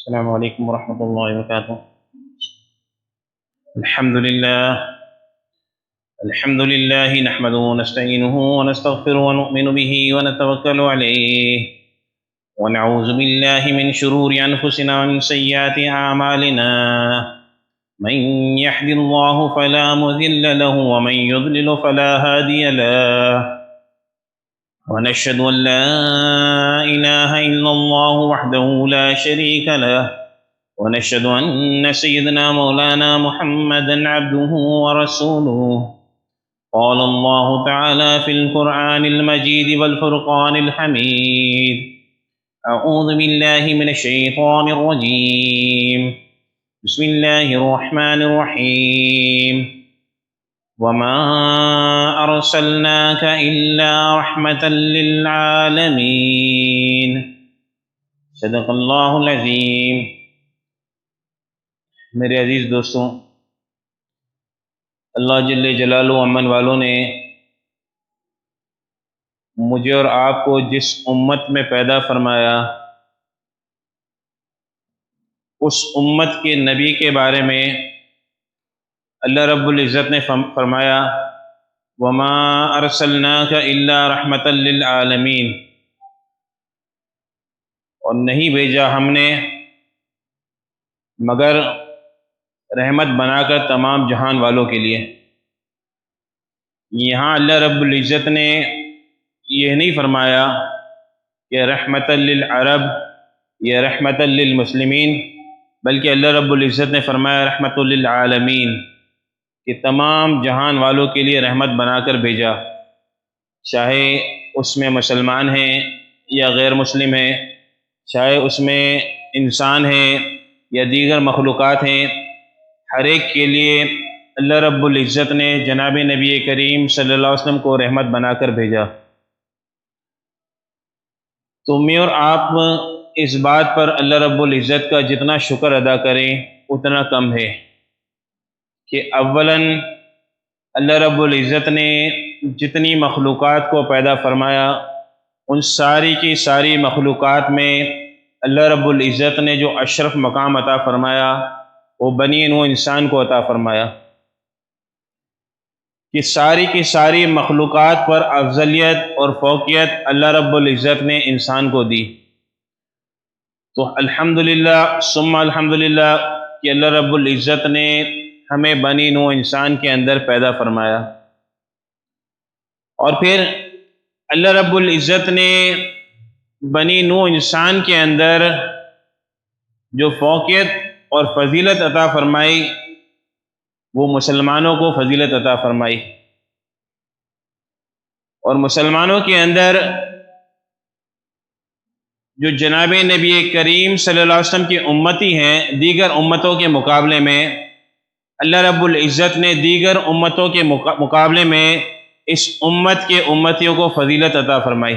السلام عليكم ورحمة الله وبركاته. الحمد لله نحمده ونستعينه ونستغفره ونؤمن به ونتوكل عليه ونعوذ بالله من شرور أنفسنا ومن سيئات أعمالنا. من يهد الله فلا مضل له ومن يضلل فلا هادي له. ونشهد أن لا إله إلا الله وحده لا شريك له ونشهد أن سيدنا مولانا محمدا عبده ورسوله. قال الله تعالى في القرآن المجيد والفرقان الحميد: أعوذ بالله من الشيطان الرجيم. بسم الله الرحمن الرحيم. وما أرسلناك إلا رحمة للعالمين. صدق اللہ العظیم. میرے عزیز دوستوں، اللہ جل جلالہ امن والوں نے مجھے اور آپ کو جس امت میں پیدا فرمایا، اس امت کے نبی کے بارے میں اللہ رب العزت نے فرمایا: وما ارسلناک الا رحمۃ للعالمین، اور نہیں بھیجا ہم نے مگر رحمت بنا کر تمام جہان والوں کے لیے۔ یہاں اللہ رب العزت نے یہ نہیں فرمایا کہ رحمت للعرب یا رحمت للمسلمین، بلکہ اللہ رب العزت نے فرمایا رحمت للعالمین، کہ تمام جہان والوں کے لیے رحمت بنا کر بھیجا، چاہے اس میں مسلمان ہیں یا غیر مسلم ہیں، چاہے اس میں انسان ہیں یا دیگر مخلوقات ہیں، ہر ایک کے لیے اللہ رب العزت نے جناب نبی کریم صلی اللہ علیہ وسلم کو رحمت بنا کر بھیجا۔ تو میں اور آپ اس بات پر اللہ رب العزت کا جتنا شکر ادا کریں اتنا کم ہے کہ اولاً اللہ رب العزت نے جتنی مخلوقات کو پیدا فرمایا، ان ساری کی ساری مخلوقات میں اللہ رب العزت نے جو اشرف مقام عطا فرمایا وہ بنی نوح انسان کو عطا فرمایا، کہ ساری کی ساری مخلوقات پر افضلیت اور فوقیت اللہ رب العزت نے انسان کو دی۔ تو الحمدللہ ثم الحمدللہ کہ اللہ رب العزت نے ہمیں بنی نوح انسان کے اندر پیدا فرمایا، اور پھر اللہ رب العزت نے بنی نوح انسان کے اندر جو فوقیت اور فضیلت عطا فرمائی وہ مسلمانوں کو فضیلت عطا فرمائی، اور مسلمانوں کے اندر جو جناب نبی کریم صلی اللہ علیہ وسلم کی امتی ہیں، دیگر امتوں کے مقابلے میں اللہ رب العزت نے دیگر امتوں کے مقابلے میں اس امت کے امتیوں کو فضیلت عطا فرمائی۔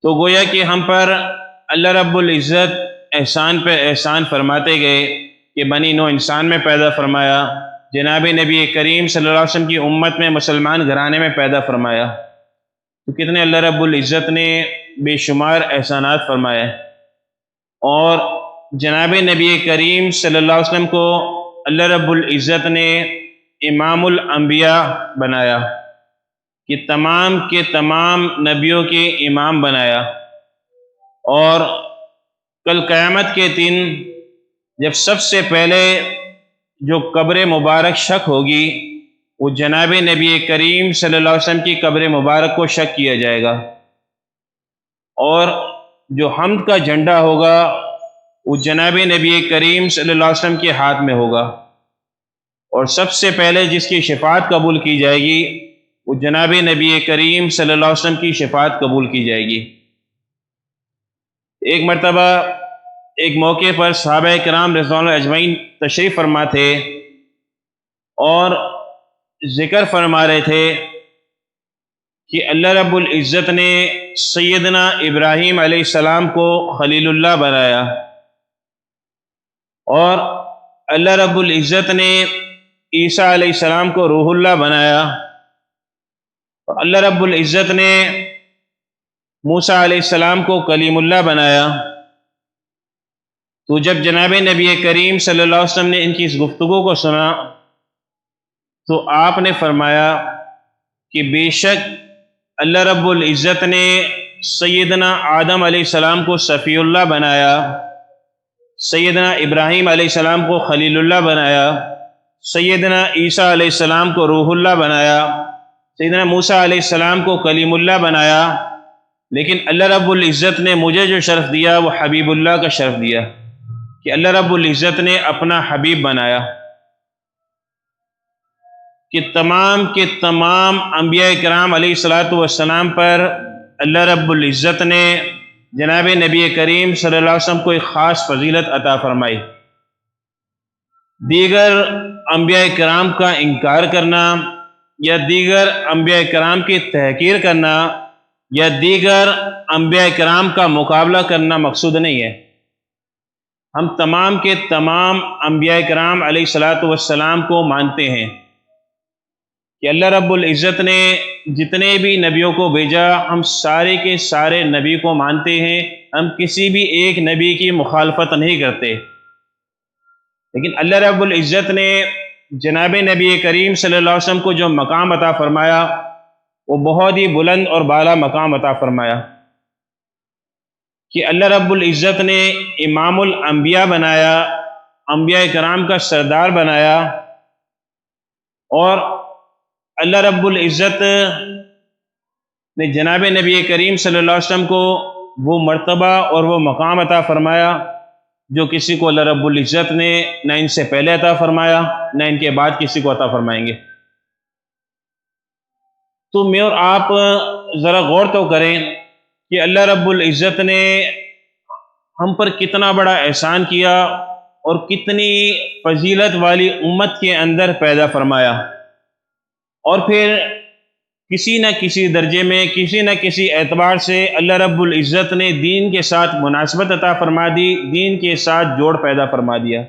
تو گویا کہ ہم پر اللہ رب العزت احسان پہ احسان فرماتے گئے کہ بنی نوح انسان میں پیدا فرمایا، جناب نبی کریم صلی اللہ علیہ وسلم کی امت میں مسلمان گھرانے میں پیدا فرمایا۔ تو کتنے اللہ رب العزت نے بے شمار احسانات فرمائے، اور جناب نبی کریم صلی اللہ علیہ وسلم کو اللہ رب العزت نے امام الانبیاء بنایا، کہ تمام کے تمام نبیوں کے امام بنایا، اور کل قیامت کے دن جب سب سے پہلے جو قبر مبارک شک ہوگی وہ جناب نبی کریم صلی اللہ علیہ وسلم کی قبر مبارک کو شک کیا جائے گا، اور جو حمد کا جھنڈا ہوگا وہ جناب نبی کریم صلی اللہ علیہ وسلم کے ہاتھ میں ہوگا، اور سب سے پہلے جس کی شفاعت قبول کی جائے گی وہ جناب نبی کریم صلی اللہ علیہ وسلم کی شفاعت قبول کی جائے گی۔ ایک مرتبہ ایک موقع پر صحابہ کرام رضوان اللہ اجمعین تشریف فرما تھے اور ذکر فرما رہے تھے کہ اللہ رب العزت نے سیدنا ابراہیم علیہ السلام کو خلیل اللہ بنایا، اور اللہ رب العزت نے عیسیٰ علیہ السلام کو روح اللہ بنایا، اور اللہ رب العزت نے موسیٰ علیہ السلام کو کلیم اللہ بنایا، تو جب جناب نبی کریم صلی اللہ علیہ وسلم نے ان کی اس گفتگو کو سنا تو آپ نے فرمایا کہ بے شک اللہ رب العزت نے سیدنا آدم علیہ السلام کو صفی اللہ بنایا، سیدنا ابراہیم علیہ السلام کو خلیل اللہ بنایا، سیدنا عیسیٰ علیہ السلام کو روح اللہ بنایا، سیدنا موسیٰ علیہ السلام کو کلیم اللہ بنایا، لیکن اللہ رب العزت نے مجھے جو شرف دیا وہ حبیب اللہ کا شرف دیا کہ اللہ رب العزت نے اپنا حبیب بنایا، کہ تمام کے تمام انبیاء کرام علیہ الصلاۃ والسلام پر اللہ رب العزت نے جناب نبی کریم صلی اللہ علیہ وسلم کو ایک خاص فضیلت عطا فرمائی۔ دیگر انبیاء کرام کا انکار کرنا یا دیگر انبیاء کرام کی تحقیر کرنا یا دیگر انبیاء کرام کا مقابلہ کرنا مقصود نہیں ہے۔ ہم تمام کے تمام انبیاء کرام علیہ الصلاۃ والسلام کو مانتے ہیں کہ اللہ رب العزت نے جتنے بھی نبیوں کو بھیجا ہم سارے کے سارے نبی کو مانتے ہیں، ہم کسی بھی ایک نبی کی مخالفت نہیں کرتے، لیکن اللہ رب العزت نے جناب نبی کریم صلی اللہ علیہ وسلم کو جو مقام عطا فرمایا وہ بہت ہی بلند اور بالا مقام عطا فرمایا کہ اللہ رب العزت نے امام الانبیاء بنایا، انبیاء کرام کا سردار بنایا، اور اللہ رب العزت نے جناب نبی کریم صلی اللہ علیہ وسلم کو وہ مرتبہ اور وہ مقام عطا فرمایا جو کسی کو اللہ رب العزت نے نہ ان سے پہلے عطا فرمایا نہ ان کے بعد کسی کو عطا فرمائیں گے۔ تو میں اور آپ ذرا غور تو کریں کہ اللہ رب العزت نے ہم پر کتنا بڑا احسان کیا اور کتنی فضیلت والی امت کے اندر پیدا فرمایا، اور پھر کسی نہ کسی درجے میں کسی نہ کسی اعتبار سے اللہ رب العزت نے دین کے ساتھ مناسبت عطا فرما دی، دین کے ساتھ جوڑ پیدا فرما دیا۔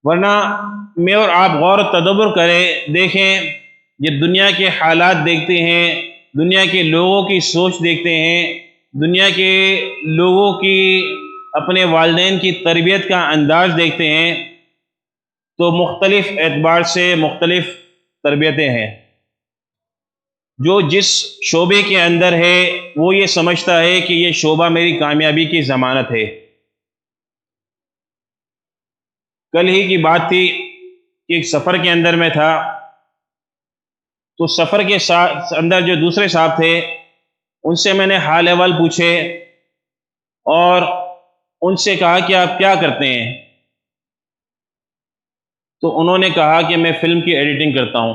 ورنہ میں اور آپ غور و تدبر کریں، دیکھیں، جب دنیا کے حالات دیکھتے ہیں، دنیا کے لوگوں کی سوچ دیکھتے ہیں، دنیا کے لوگوں کی اپنے والدین کی تربیت کا انداز دیکھتے ہیں تو مختلف اعتبار سے مختلف تربیتیں ہیں۔ جو جس شعبے کے اندر ہے وہ یہ سمجھتا ہے کہ یہ شعبہ میری کامیابی کی ضمانت ہے۔ کل ہی کی بات تھی کہ ایک سفر کے اندر میں تھا، تو سفر کے اندر جو دوسرے صاحب تھے ان سے میں نے حال احوال پوچھے اور ان سے کہا کہ آپ کیا کرتے ہیں؟ تو انہوں نے کہا کہ میں فلم کی ایڈیٹنگ کرتا ہوں،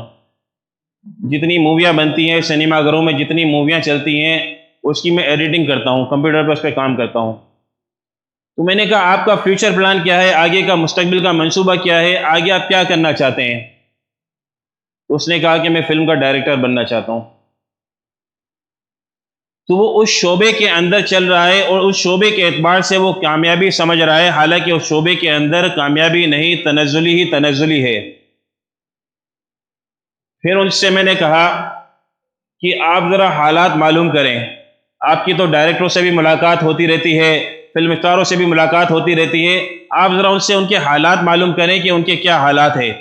جتنی موویاں بنتی ہیں سنیما گھروں میں جتنی موویاں چلتی ہیں اس کی میں ایڈیٹنگ کرتا ہوں، کمپیوٹر پر اس پہ کام کرتا ہوں۔ تو میں نے کہا آپ کا فیوچر پلان کیا ہے، آگے کا مستقبل کا منصوبہ کیا ہے، آگے آپ کیا کرنا چاہتے ہیں؟ تو اس نے کہا کہ میں فلم کا ڈائریکٹر بننا چاہتا ہوں۔ تو وہ اس شعبے کے اندر چل رہا ہے اور اس شعبے کے اعتبار سے وہ کامیابی سمجھ رہا ہے، حالانکہ اس شعبے کے اندر کامیابی نہیں، تنزلی ہی تنزلی ہے۔ پھر ان سے میں نے کہا کہ آپ ذرا حالات معلوم کریں، آپ کی تو ڈائریکٹروں سے بھی ملاقات ہوتی رہتی ہے، فلم اسٹاروں سے بھی ملاقات ہوتی رہتی ہے، آپ ذرا ان سے ان کے حالات معلوم کریں کہ ان کے کیا حالات ہیں۔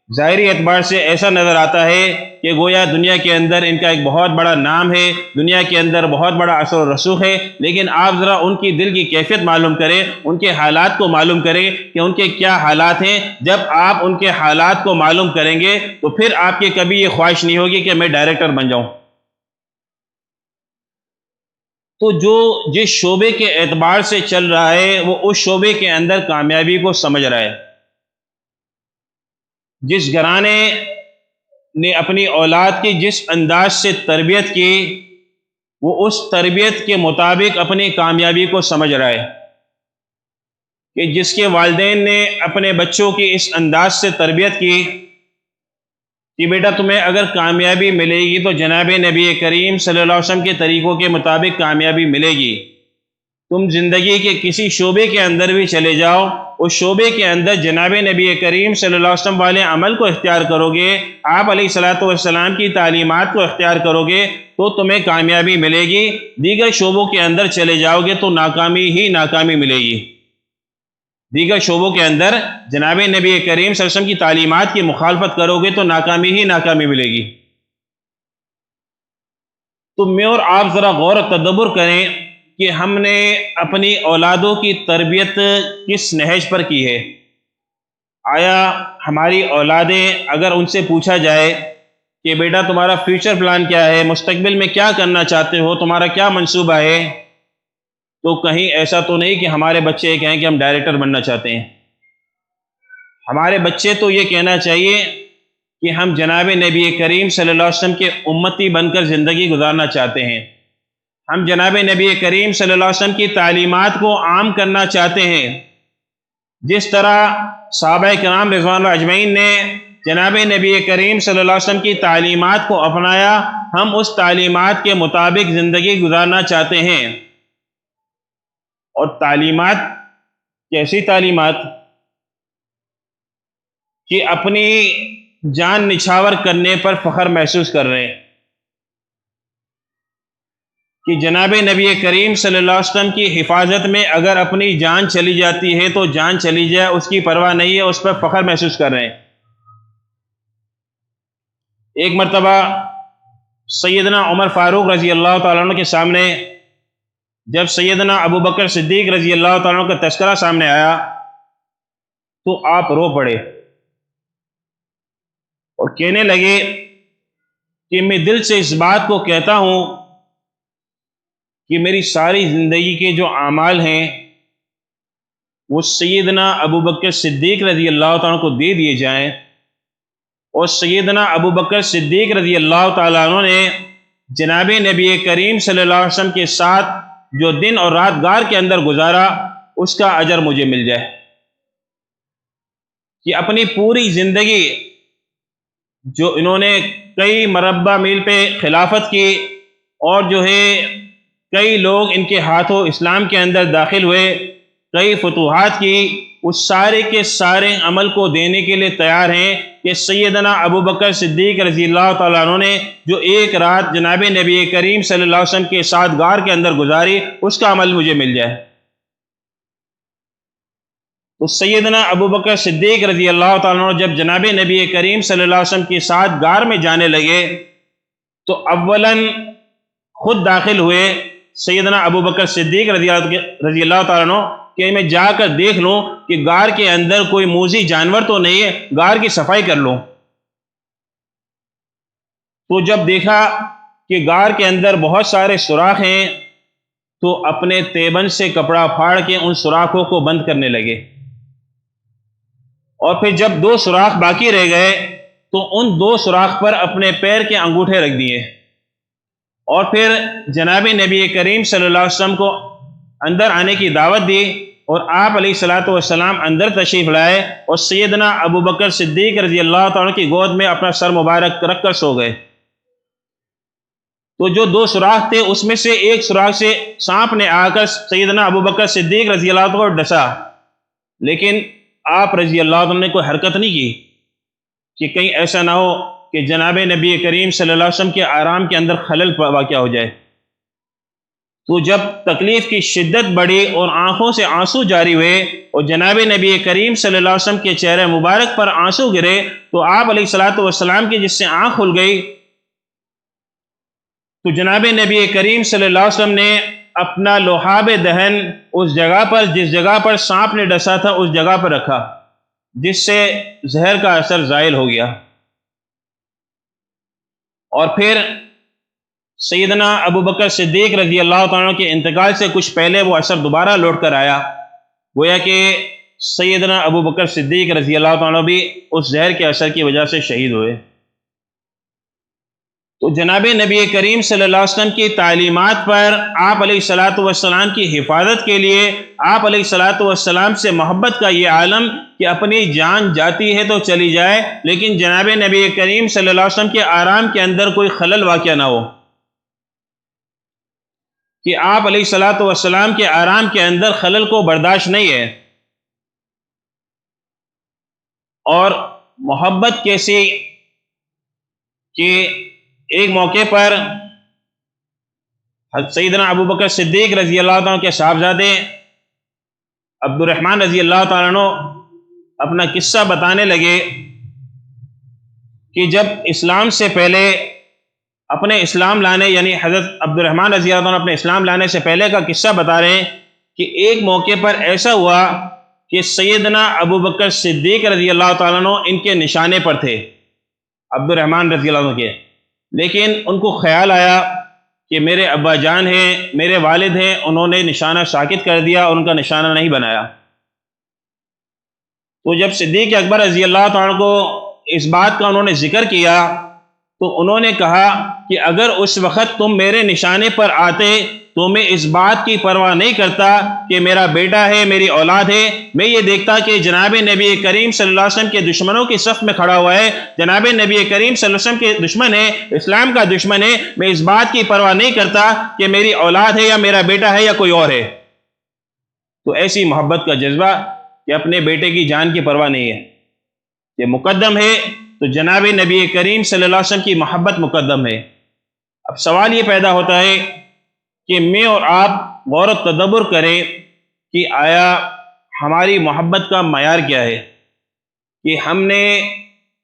ظاہری اعتبار سے ایسا نظر آتا ہے کہ گویا دنیا کے اندر ان کا ایک بہت بڑا نام ہے، دنیا کے اندر بہت بڑا اثر و رسوخ ہے، لیکن آپ ذرا ان کی دل کی کیفیت معلوم کریں، ان کے حالات کو معلوم کریں کہ ان کے کیا حالات ہیں۔ جب آپ ان کے حالات کو معلوم کریں گے تو پھر آپ کی کبھی یہ خواہش نہیں ہوگی کہ میں ڈائریکٹر بن جاؤں۔ تو جو جس شعبے کے اعتبار سے چل رہا ہے وہ اس شعبے کے اندر کامیابی کو سمجھ رہا ہے۔ جس گھرانے نے اپنی اولاد کی جس انداز سے تربیت کی وہ اس تربیت کے مطابق اپنی کامیابی کو سمجھ رہا ہے، کہ جس کے والدین نے اپنے بچوں کی اس انداز سے تربیت کی کہ بیٹا تمہیں اگر کامیابی ملے گی تو جناب نبی کریم صلی اللہ علیہ وسلم کے طریقوں کے مطابق کامیابی ملے گی، تم زندگی کے کسی شعبے کے اندر بھی چلے جاؤ، اس شعبے کے اندر جناب نبی کریم صلی اللہ علیہ وسلم والے عمل کو اختیار کرو گے، آپ علیہ الصلاۃ والسلام کی تعلیمات کو اختیار کرو گے تو تمہیں کامیابی ملے گی۔ دیگر شعبوں کے اندر چلے جاؤ گے تو ناکامی ہی ناکامی ملے گی۔ دیگر شعبوں کے اندر جناب نبی کریم صلی اللہ علیہ وسلم کی تعلیمات کی مخالفت کرو گے تو ناکامی ہی ناکامی ملے گی۔ تو میں اور آپ ذرا غور و تدبر کریں کہ ہم نے اپنی اولادوں کی تربیت کس نہج پر کی ہے۔ آیا ہماری اولادیں اگر ان سے پوچھا جائے کہ بیٹا تمہارا فیوچر پلان کیا ہے، مستقبل میں کیا کرنا چاہتے ہو، تمہارا کیا منصوبہ ہے، تو کہیں ایسا تو نہیں کہ ہمارے بچے یہ کہیں کہ ہم ڈائریکٹر بننا چاہتے ہیں۔ ہمارے بچے تو یہ کہنا چاہیے کہ ہم جناب نبی کریم صلی اللہ علیہ وسلم کے امتی بن کر زندگی گزارنا چاہتے ہیں، ہم جناب نبی کریم صلی اللہ علیہ وسلم کی تعلیمات کو عام کرنا چاہتے ہیں۔ جس طرح صحابہ کرام رضوان اللہ اجمعین نے جناب نبی کریم صلی اللہ علیہ وسلم کی تعلیمات کو اپنایا، ہم اس تعلیمات کے مطابق زندگی گزارنا چاہتے ہیں۔ اور تعلیمات کیسی تعلیمات کہ اپنی جان نچھاور کرنے پر فخر محسوس کر رہے ہیں کہ جناب نبی کریم صلی اللہ علیہ وسلم کی حفاظت میں اگر اپنی جان چلی جاتی ہے تو جان چلی جائے، اس کی پرواہ نہیں ہے، اس پر فخر محسوس کر رہے ہیں۔ ایک مرتبہ سیدنا عمر فاروق رضی اللہ تعالیٰ عنہ کے سامنے جب سیدنا ابو بکر صدیق رضی اللہ تعالیٰ عنہ کا تذکرہ سامنے آیا تو آپ رو پڑے اور کہنے لگے کہ میں دل سے اس بات کو کہتا ہوں کہ میری ساری زندگی کے جو اعمال ہیں وہ سیدنا ابو بکر صدیق رضی اللہ تعالیٰ کو دے دیے جائیں، اور سیدنا ابو بکر صدیق رضی اللہ تعالیٰ عنہ نے جناب نبی کریم صلی اللہ علیہ وسلم کے ساتھ جو دن اور رات غار کے اندر گزارا اس کا اجر مجھے مل جائے، کہ اپنی پوری زندگی جو انہوں نے کئی مربع میل پہ خلافت کی اور جو ہے کئی لوگ ان کے ہاتھوں اسلام کے اندر داخل ہوئے، کئی فتوحات کی، اس سارے کے سارے عمل کو دینے کے لیے تیار ہیں کہ سیدنا ابو بکر صدیق رضی اللہ تعالیٰ عنہ نے جو ایک رات جناب نبی کریم صلی اللہ علیہ وسلم کے ساتھ غار کے اندر گزاری اس کا عمل مجھے مل جائے۔ تو سیدنا ابو بکر صدیق رضی اللہ تعالیٰ عنہ جب جناب نبی کریم صلی اللہ علیہ وسلم کے ساتھ غار میں جانے لگے تو اولاً خود داخل ہوئے سیدنا ابو بکر صدیق رضی اللہ تعالیٰ عنہ کہ میں جا کر دیکھ لوں کہ غار کے اندر کوئی موذی جانور تو نہیں ہے، غار کی صفائی کر لوں۔ تو جب دیکھا کہ غار کے اندر بہت سارے سوراخ ہیں تو اپنے تیبن سے کپڑا پھاڑ کے ان سوراخوں کو بند کرنے لگے، اور پھر جب 2 سوراخ باقی رہ گئے تو ان 2 سوراخ پر اپنے پیر کے انگوٹھے رکھ دیے، اور پھر جناب نبی کریم صلی اللہ علیہ وسلم کو اندر آنے کی دعوت دی، اور آپ علیہ الصلاۃ والسلام اندر تشریف لائے اور سیدنا ابو بکر صدیق رضی اللہ تعالیٰ کی گود میں اپنا سر مبارک رکھ کر سو گئے۔ تو جو 2 سوراخ تھے اس میں سے ایک سوراخ سے سانپ نے آ کر سیدنا ابو بکر صدیق رضی اللہ تعالیٰ کو ڈسا، لیکن آپ رضی اللہ عنہ نے کوئی حرکت نہیں کی کہ کہیں ایسا نہ ہو کہ جناب نبی کریم صلی اللہ علیہ وسلم کے آرام کے اندر خلل واقع ہو جائے۔ تو جب تکلیف کی شدت بڑھی اور آنکھوں سے آنسو جاری ہوئے اور جناب نبی کریم صلی اللہ علیہ وسلم کے چہرے مبارک پر آنسو گرے تو آپ علیہ الصلاۃ والسلام کی جس سے آنکھ کھل گئی تو جناب نبی کریم صلی اللہ علیہ وسلم نے اپنا لحاب دہن اس جگہ پر جس جگہ پر سانپ نے ڈسا تھا اس جگہ پر رکھا، جس سے زہر کا اثر زائل ہو گیا۔ اور پھر سیدنا ابو بکر صدیق رضی اللہ تعالیٰ کے انتقال سے کچھ پہلے وہ اثر دوبارہ لوٹ کر آیا، گویا کہ سیدنا ابو بکر صدیق رضی اللہ تعالیٰ بھی اس زہر کے اثر کی وجہ سے شہید ہوئے۔ تو جناب نبی کریم صلی اللہ علیہ وسلم کی تعلیمات پر آپ علیہ الصلاۃ والسلام کی حفاظت کے لیے آپ علیہ الصلاۃ والسلام سے محبت کا یہ عالم کہ اپنی جان جاتی ہے تو چلی جائے لیکن جناب نبی کریم صلی اللہ علیہ وسلم کے آرام کے اندر کوئی خلل واقع نہ ہو۔ کہ آپ علیہ الصلاۃ والسلام کے آرام کے اندر خلل کو برداشت نہیں ہے، اور محبت کیسی کہ ایک موقع پر حضرت سیدنا ابو بکر صدیق رضی اللہ تعالیٰ کے صاحبزادے عبد الرحمن رضی اللہ تعالیٰ عنہ اپنا قصہ بتانے لگے کہ جب اسلام سے پہلے اپنے اسلام لانے، یعنی حضرت عبد الرحمن رضی اللہ عنہ اپنے اسلام لانے سے پہلے کا قصہ بتا رہے ہیں کہ ایک موقع پر ایسا ہوا کہ سیدنا ابو بکر صدیق رضی اللہ تعالیٰ عنہ ان کے نشانے پر تھے، عبد الرحمن رضی اللہ عنہ کے، لیکن ان کو خیال آیا کہ میرے ابا جان ہیں، میرے والد ہیں، انہوں نے نشانہ ساکت کر دیا اور ان کا نشانہ نہیں بنایا۔ تو جب صدیق اکبر رضی اللہ تعالیٰ کو اس بات کا انہوں نے ذکر کیا تو انہوں نے کہا کہ اگر اس وقت تم میرے نشانے پر آتے تو میں اس بات کی پرواہ نہیں کرتا کہ میرا بیٹا ہے، میری اولاد ہے، میں یہ دیکھتا کہ جناب نبی کریم صلی اللہ علیہ وسلم کے دشمنوں کی صف میں کھڑا ہوا ہے، جناب نبی کریم صلی اللہ علیہ وسلم کے دشمن ہے، اسلام کا دشمن ہے، میں اس بات کی پرواہ نہیں کرتا کہ میری اولاد ہے یا میرا بیٹا ہے یا کوئی اور ہے۔ تو ایسی محبت کا جذبہ کہ اپنے بیٹے کی جان کی پرواہ نہیں ہے، یہ مقدم ہے، تو جناب نبی کریم صلی اللہ علیہ وسلم کی محبت مقدم ہے۔ اب سوال یہ پیدا ہوتا ہے کہ میں اور آپ غور و تدبر کریں کہ آیا ہماری محبت کا معیار کیا ہے، کہ ہم نے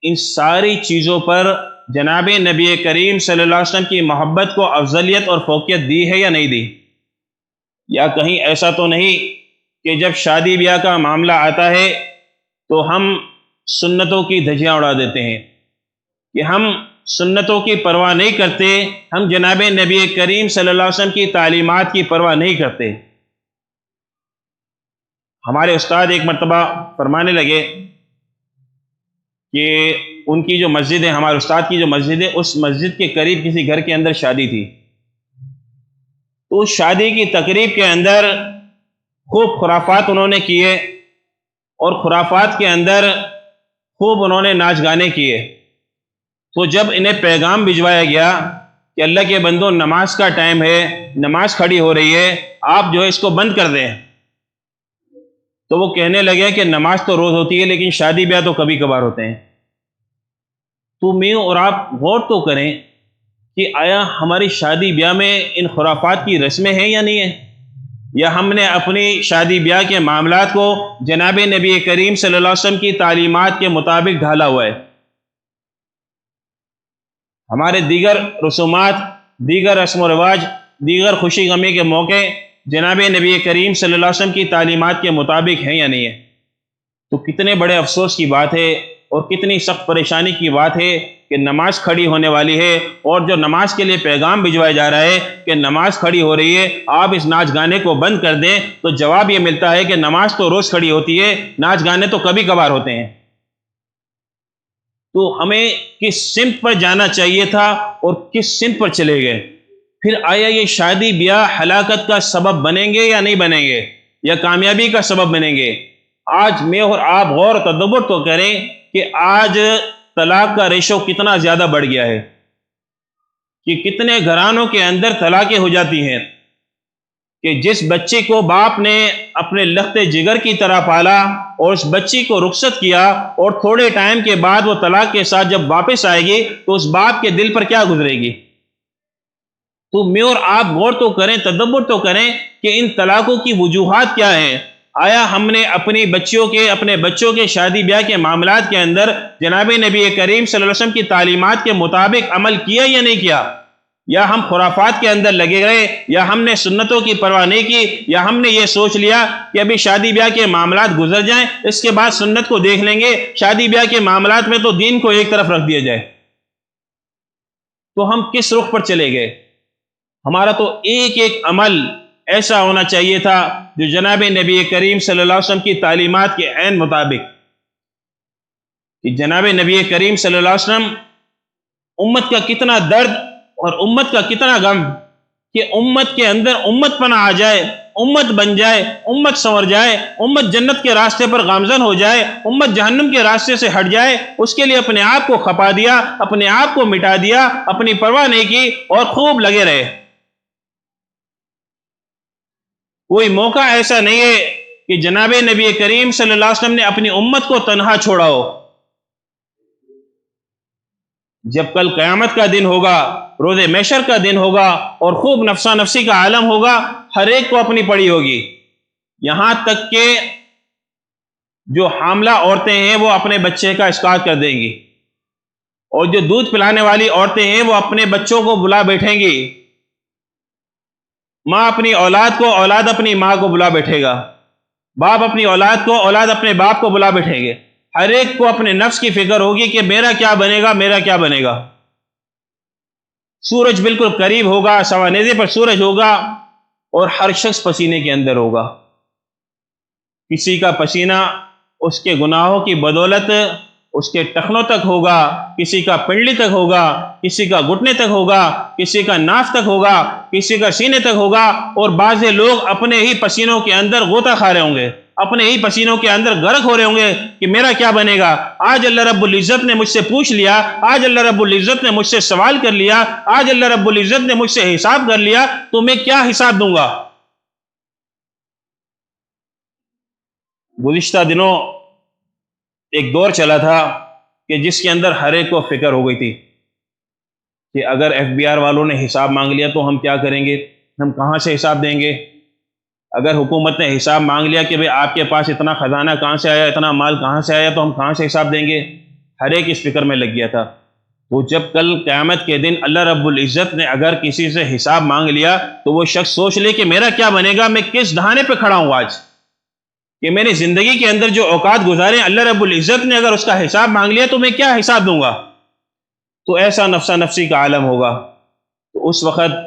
ان ساری چیزوں پر جناب نبی کریم صلی اللہ علیہ وسلم کی محبت کو افضلیت اور فوقیت دی ہے یا نہیں دی، یا کہیں ایسا تو نہیں کہ جب شادی بیاہ کا معاملہ آتا ہے تو ہم سنتوں کی دھجیاں اڑا دیتے ہیں، کہ ہم سنتوں کی پرواہ نہیں کرتے، ہم جناب نبی کریم صلی اللہ علیہ وسلم کی تعلیمات کی پرواہ نہیں کرتے۔ ہمارے استاد ایک مرتبہ فرمانے لگے کہ ان کی جو مسجد ہے، ہمارے استاد کی جو مسجد ہے، اس مسجد کے قریب کسی گھر کے اندر شادی تھی، تو اس شادی کی تقریب کے اندر خوب خرافات انہوں نے کیے، اور خرافات کے اندر خوب انہوں نے ناچ گانے کیے۔ تو جب انہیں پیغام بھجوایا گیا کہ اللہ کے بندوں نماز کا ٹائم ہے، نماز کھڑی ہو رہی ہے، آپ جو ہے اس کو بند کر دیں، تو وہ کہنے لگے کہ نماز تو روز ہوتی ہے لیکن شادی بیاہ تو کبھی کبھار ہوتے ہیں۔ تو میں اور آپ غور تو کریں کہ آیا ہماری شادی بیاہ میں ان خرافات کی رسمیں ہیں یا نہیں ہیں، یا ہم نے اپنی شادی بیاہ کے معاملات کو جناب نبی کریم صلی اللہ علیہ وسلم کی تعلیمات کے مطابق ڈھالا ہوا ہے۔ ہمارے دیگر رسومات، دیگر رسم و رواج، دیگر خوشی غمی کے موقع جناب نبی کریم صلی اللہ علیہ وسلم کی تعلیمات کے مطابق ہیں یا نہیں ہے؟ تو کتنے بڑے افسوس کی بات ہے اور کتنی سخت پریشانی کی بات ہے کہ نماز کھڑی ہونے والی ہے، اور جو نماز کے لیے پیغام بھجوایا جا رہا ہے کہ نماز کھڑی ہو رہی ہے، آپ اس ناچ گانے کو بند کر دیں، تو جواب یہ ملتا ہے کہ نماز تو روز کھڑی ہوتی ہے، ناچ گانے تو کبھی کبھار ہوتے ہیں۔ تو ہمیں کس سمت پر جانا چاہیے تھا اور کس سمت پر چلے گئے؟ پھر آیا یہ شادی بیاہ ہلاکت کا سبب بنیں گے یا نہیں بنیں گے، یا کامیابی کا سبب بنیں گے؟ آج میں اور آپ غور و تدبر تو کریں کہ آج طلاق کا ریشو کتنا زیادہ بڑھ گیا ہے، کہ کتنے گھرانوں کے اندر طلاقیں ہو جاتی ہیں، کہ جس بچے کو باپ نے اپنے لخت جگر کی طرح پالا اور اس بچی کو رخصت کیا، اور تھوڑے ٹائم کے بعد وہ طلاق کے ساتھ جب واپس آئے گی تو اس باپ کے دل پر کیا گزرے گی؟ تو میں اور آپ غور تو کریں، تدبر تو کریں کہ ان طلاقوں کی وجوہات کیا ہیں۔ آیا ہم نے اپنے بچوں کے شادی بیاہ کے معاملات کے اندر جناب نبی کریم صلی اللہ علیہ وسلم کی تعلیمات کے مطابق عمل کیا یا نہیں کیا، یا ہم خرافات کے اندر لگے گئے، یا ہم نے سنتوں کی پرواہ نہیں کی، یا ہم نے یہ سوچ لیا کہ ابھی شادی بیاہ کے معاملات گزر جائیں، اس کے بعد سنت کو دیکھ لیں گے، شادی بیاہ کے معاملات میں تو دین کو ایک طرف رکھ دیا جائے۔ تو ہم کس رخ پر چلے گئے؟ ہمارا تو ایک ایک عمل ایسا ہونا چاہیے تھا جو جناب نبی کریم صلی اللہ علیہ وسلم کی تعلیمات کے عین مطابق، کہ جناب نبی کریم صلی اللہ علیہ وسلم امت کا کتنا درد اور امت کا کتنا غم، کہ امت کے اندر امت پناہ آ جائے، امت بن جائے، امت سنور جائے، امت جنت کے راستے پر گامزن ہو جائے، امت جہنم کے راستے سے ہٹ جائے، اس کے لیے اپنے آپ کو کھپا دیا، اپنے آپ کو مٹا دیا، اپنی پرواہ نہیں کی اور خوب لگے رہے۔ کوئی موقع ایسا نہیں ہے کہ جناب نبی کریم صلی اللہ علیہ وسلم نے اپنی امت کو تنہا چھوڑا ہو۔ جب کل قیامت کا دن ہوگا، روز محشر کا دن ہوگا اور خوب نفسا نفسی کا عالم ہوگا، ہر ایک کو اپنی پڑی ہوگی، یہاں تک کہ جو حاملہ عورتیں ہیں وہ اپنے بچے کا اسقاط کر دیں گی، اور جو دودھ پلانے والی عورتیں ہیں وہ اپنے بچوں کو بلا بیٹھیں گی۔ ماں اپنی اولاد کو، اولاد اپنی ماں کو بلا بیٹھے گا، باپ اپنی اولاد کو، اولاد اپنے باپ کو بلا بیٹھیں گے۔ ہر ایک کو اپنے نفس کی فکر ہوگی کہ میرا کیا بنے گا، میرا کیا بنے گا۔ سورج بالکل قریب ہوگا، سوانیزے پر سورج ہوگا اور ہر شخص پسینے کے اندر ہوگا۔ کسی کا پسینہ اس کے گناہوں کی بدولت اس کے ٹخنوں تک ہوگا، کسی کا پنڈلی تک ہوگا، کسی کا گھٹنے تک ہوگا، کسی کا ناف تک ہوگا، کسی کا سینے تک ہوگا، اور بعض لوگ اپنے ہی پسینوں کے اندر غوطہ کھا رہے ہوں گے، اپنے ہی پسینوں کے اندر غرق ہو رہے ہوں گے کہ میرا کیا بنے گا۔ آج اللہ رب العزت نے مجھ سے پوچھ لیا، آج اللہ رب العزت نے مجھ سے سوال کر لیا، آج اللہ رب العزت نے مجھ سے حساب کر لیا، تو میں کیا حساب دوں گا۔ گزشتہ دنوں ایک دور چلا تھا کہ جس کے اندر ہر ایک کو فکر ہو گئی تھی کہ اگر ایف بی آر والوں نے حساب مانگ لیا تو ہم کیا کریں گے، ہم کہاں سے حساب دیں گے۔ اگر حکومت نے حساب مانگ لیا کہ بھئی آپ کے پاس اتنا خزانہ کہاں سے آیا، اتنا مال کہاں سے آیا، تو ہم کہاں سے حساب دیں گے۔ ہر ایک اس فکر میں لگ گیا تھا۔ وہ جب کل قیامت کے دن اللہ رب العزت نے اگر کسی سے حساب مانگ لیا تو وہ شخص سوچ لے کہ میرا کیا بنے گا، میں کس دہانے پہ کھڑا ہوں آج، کہ میں نے زندگی کے اندر جو اوقات گزارے، اللہ رب العزت نے اگر اس کا حساب مانگ لیا تو میں کیا حساب دوں گا۔ تو ایسا نفسا نفسی کا عالم ہوگا۔ تو اس وقت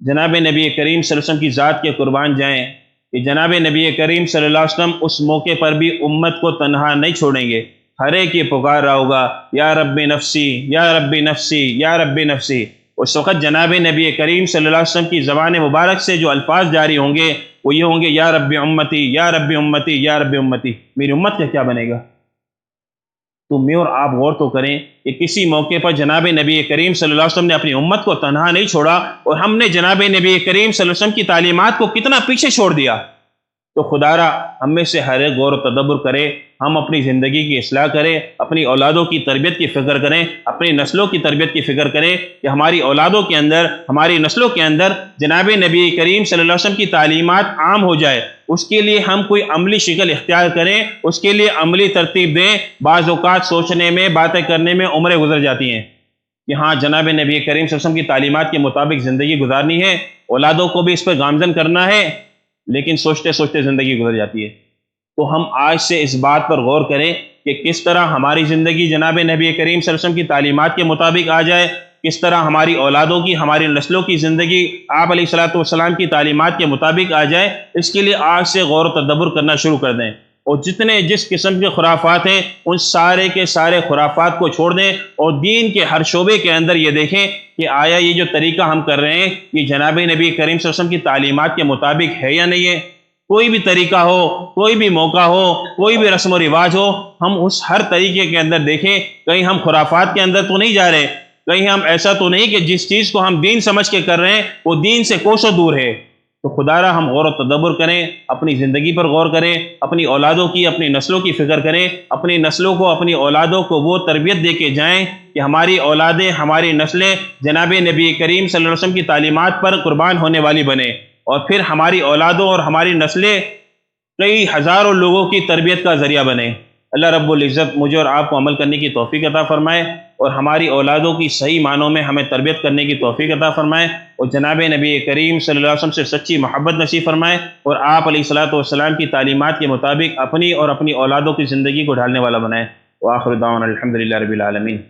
جناب نبی کریم صلی اللہ علیہ وسلم کی ذات کے قربان جائیں کہ جناب نبی کریم صلی اللہ علیہ وسلم اس موقع پر بھی امت کو تنہا نہیں چھوڑیں گے۔ ہر ایک یہ پکار رہا ہوگا، یا رب نفسی، یا رب نفسی، یا رب نفسی۔ اس وقت جناب نبی کریم صلی اللہ علیہ وسلم کی زبان مبارک سے جو الفاظ جاری ہوں گے وہ یہ ہوں گے، یا رب امتی، یا رب امتی، یا رب امتی۔ میری امت کا کیا بنے گا۔ تو میں اور آپ غور تو کریں کہ کسی موقع پر جناب نبی کریم صلی اللہ علیہ وسلم نے اپنی امت کو تنہا نہیں چھوڑا، اور ہم نے جناب نبی کریم صلی اللہ علیہ وسلم کی تعلیمات کو کتنا پیچھے چھوڑ دیا۔ تو خدا را ہم میں سے ہر ایک غور و تدبر کرے، ہم اپنی زندگی کی اصلاح کریں، اپنی اولادوں کی تربیت کی فکر کریں، اپنی نسلوں کی تربیت کی فکر کریں کہ ہماری اولادوں کے اندر، ہماری نسلوں کے اندر جناب نبی کریم صلی اللہ علیہ وسلم کی تعلیمات عام ہو جائے۔ اس کے لیے ہم کوئی عملی شکل اختیار کریں، اس کے لیے عملی ترتیب دیں۔ بعض اوقات سوچنے میں، باتیں کرنے میں عمریں گزر جاتی ہیں کہ ہاں جناب نبی کریم صلی اللہ علیہ وسلم کی تعلیمات کے مطابق زندگی گزارنی ہے، اولادوں کو بھی اس پر گامزن کرنا ہے، لیکن سوچتے سوچتے زندگی گزر جاتی ہے۔ تو ہم آج سے اس بات پر غور کریں کہ کس طرح ہماری زندگی جناب نبی کریم صلی اللہ علیہ وسلم کی تعلیمات کے مطابق آ جائے، کس طرح ہماری اولادوں کی، ہماری نسلوں کی زندگی آپ علیہ الصلوۃ والسلام کی تعلیمات کے مطابق آ جائے۔ اس کے لیے آج سے غور و تدبر کرنا شروع کر دیں، اور جس قسم کے خرافات ہیں ان سارے کے سارے خرافات کو چھوڑ دیں، اور دین کے ہر شعبے کے اندر یہ دیکھیں کہ آیا یہ جو طریقہ ہم کر رہے ہیں یہ جناب نبی کریم صلی اللہ علیہ وسلم کی تعلیمات کے مطابق ہے یا نہیں ہے۔ کوئی بھی طریقہ ہو، کوئی بھی موقع ہو، کوئی بھی رسم و رواج ہو، ہم اس ہر طریقے کے اندر دیکھیں کہیں ہم خرافات کے اندر تو نہیں جا رہے، کہیں ہم ایسا تو نہیں کہ جس چیز کو ہم دین سمجھ کے کر رہے ہیں وہ دین سے کوسوں دور ہے۔ تو خدا را ہم غور و تدبر کریں، اپنی زندگی پر غور کریں، اپنی اولادوں کی، اپنی نسلوں کی فکر کریں، اپنی نسلوں کو، اپنی اولادوں کو وہ تربیت دے کے جائیں کہ ہماری اولادیں، ہماری نسلیں جناب نبی کریم صلی اللہ علیہ وسلم کی تعلیمات پر قربان ہونے والی بنیں، اور پھر ہماری اولادوں اور ہماری نسلیں کئی ہزاروں لوگوں کی تربیت کا ذریعہ بنیں۔ اللہ رب العزت مجھے اور آپ کو عمل کرنے کی توفیق عطا فرمائے، اور ہماری اولادوں کی صحیح معنوں میں ہمیں تربیت کرنے کی توفیق عطا فرمائے، اور جناب نبی کریم صلی اللہ علیہ وسلم سے سچی محبت نصیب فرمائے، اور آپ علیہ الصلوۃ والسلام کی تعلیمات کے مطابق اپنی اور اپنی اولادوں کی زندگی کو ڈھالنے والا بنائے۔ وآخر دعوانا الحمدللہ رب العالمین۔